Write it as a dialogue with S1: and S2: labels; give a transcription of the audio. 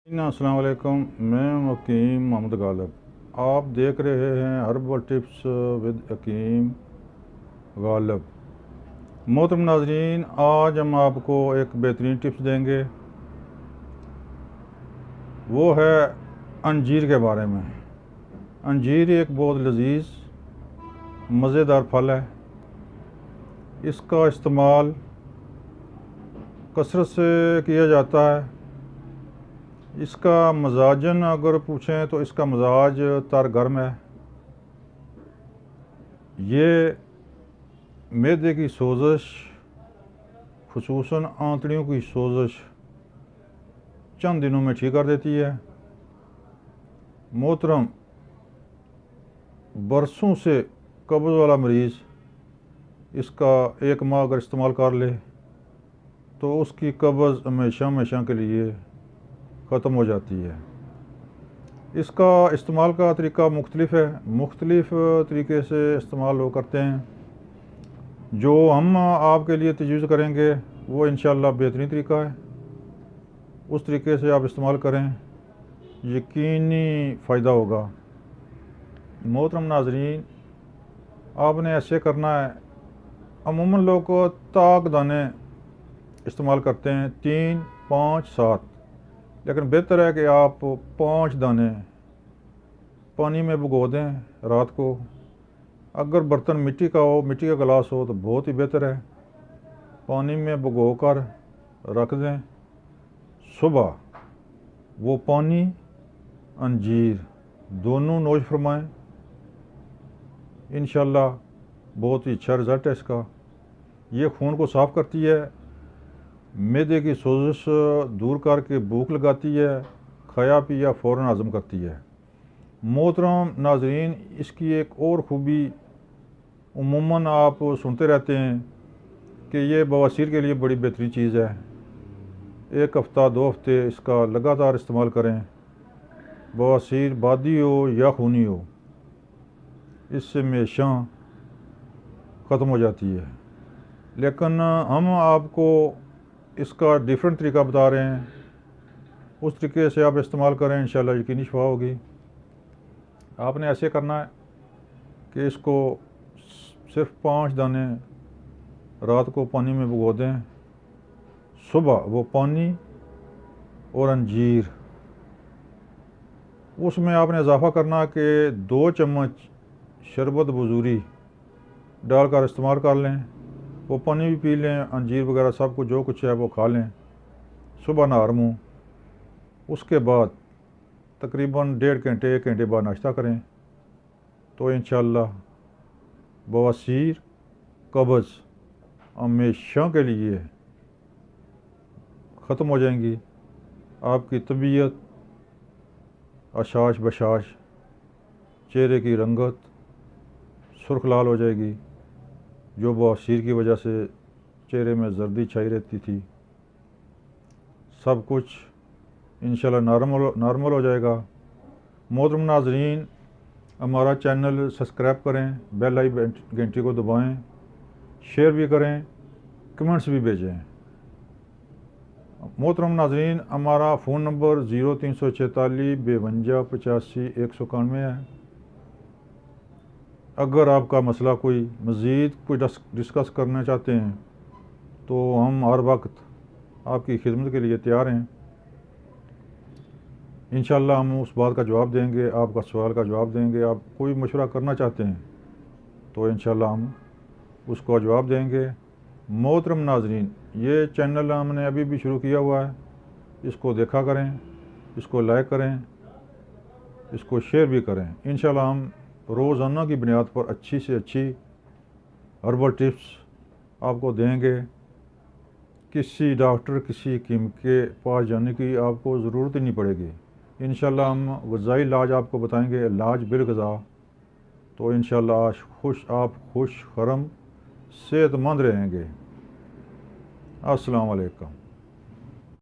S1: अस्सलाम वालेकुम। मैं हकीम मोहम्मद गालिब। आप देख रहे हैं हर्बल टिप्स विद हकीम गालिब। मोहतरम नाज़रीन, आज हम आपको एक बेहतरीन टिप्स देंगे, वो है अंजीर के बारे में। अंजीर एक बहुत लजीज मज़ेदार फल है। इसका इस्तेमाल कसरत से किया जाता है। इसका मजाजन अगर पूछें तो इसका मजाज तर गर्म है। ये मैदे की सोजश, खुसूसन आंतड़ियों की सोजश चंद दिनों में ठीक कर देती है। मोहतरम, बरसों से कब्ज़ वाला मरीज़ इसका एक माह अगर इस्तेमाल कर ले तो उसकी कब्ज़ हमेशा हमेशा के लिए ख़त्म हो जाती है। इसका इस्तेमाल का तरीका मुख्तलिफ है, मुख्तलिफ तरीके से इस्तेमाल वो करते हैं। जो हम आपके लिए तजवीज़ करेंगे वो इंशाअल्लाह बेहतरीन तरीका है। उस तरीके से आप इस्तेमाल करें, यकीनी फ़ायदा होगा। मोहतरम नाज़रीन, आपने ऐसे करना है। अमूमन लोग ताक दाने इस्तेमाल करते हैं 3, 5, 7, लेकिन बेहतर है कि आप 5 दाने पानी में भिगो दें रात को। अगर बर्तन मिट्टी का हो, मिट्टी का गिलास हो तो बहुत ही बेहतर है। पानी में भिगो कर रख दें। सुबह वो पानी अंजीर दोनों नोश फरमाएँ। इंशाअल्लाह बहुत ही अच्छा रिज़ल्ट है इसका। ये खून को साफ़ करती है, मैदे की सोजिश दूर करके भूख लगाती है, खाया पिया फ़ौरन हज़म करती है। मोहतरम नाज़रीन, इसकी एक और ख़ूबी उमूमन आप सुनते रहते हैं कि ये बवासीर के लिए बड़ी बेहतरीन चीज़ है। 1 हफ़्ता 2 हफ़्ते इसका लगातार इस्तेमाल करें। बवासीर बादी हो या खूनी हो, इससे हमेशा ख़त्म हो जाती है। लेकिन हम आपको इसका डिफरेंट तरीका बता रहे हैं। उस तरीके से आप इस्तेमाल करें, इंशाअल्लाह यकीनी शिफा होगी। आपने ऐसे करना है कि इसको सिर्फ 5 दाने रात को पानी में भिगो दें। सुबह वो पानी और अंजीर, उसमें आपने इजाफ़ा करना कि 2 चम्मच शरबत बजूरी डालकर इस्तेमाल कर लें। वो पानी भी पी लें, अंजीर वगैरह सब कुछ जो कुछ है वो खा लें सुबह नहर मुँह। उसके बाद तकरीबन 1.5 घंटे 1 घंटे बाद नाश्ता करें तो इंशाअल्लाह बवासीर, कब्ज़ हमेशा के लिए ख़त्म हो जाएंगी। आपकी तबीयत अशाश बशाश, चेहरे की रंगत सुर्ख लाल हो जाएगी। जो बवासीर की वजह से चेहरे में जर्दी छाई रहती थी, सब कुछ इंशाअल्लाह नॉर्मल हो जाएगा। मोहतरम नाज़रीन, हमारा चैनल सब्सक्राइब करें, बेल आई घंटी को दबाएं, शेयर भी करें, कमेंट्स भी भेजें। मोहतरम नाज़रीन, हमारा फ़ोन नंबर 0346 52 85 191 है। अगर आपका मसला कोई मज़ीद कोई डिस्कस करना चाहते हैं तो हम हर वक्त आपकी खिदमत के लिए तैयार हैं। इंशाअल्लाह हम उस बात का जवाब देंगे, आपका सवाल का जवाब देंगे। आप कोई मशवरा करना चाहते हैं तो इंशाअल्लाह हम उसको जवाब देंगे। मोहतरम नाज़रीन, ये चैनल हमने अभी भी शुरू किया हुआ है, इसको देखा करें, इसको लाइक करें, इसको शेयर भी करें। इंशाअल्लाह हम रोज़ाना की बुनियाद पर अच्छी से अच्छी हर्बल टिप्स आपको देंगे। किसी डॉक्टर, किसी हकीम के पास जाने की आपको ज़रूरत ही नहीं पड़ेगी। इंशाअल्लाह हम ग़िज़ाई इलाज आपको बताएंगे, इलाज बिल-ग़िज़ा। तो इंशाअल्लाह आप खुश खरम सेहतमंद रहेंगे। अस्सलाम वालेकुम।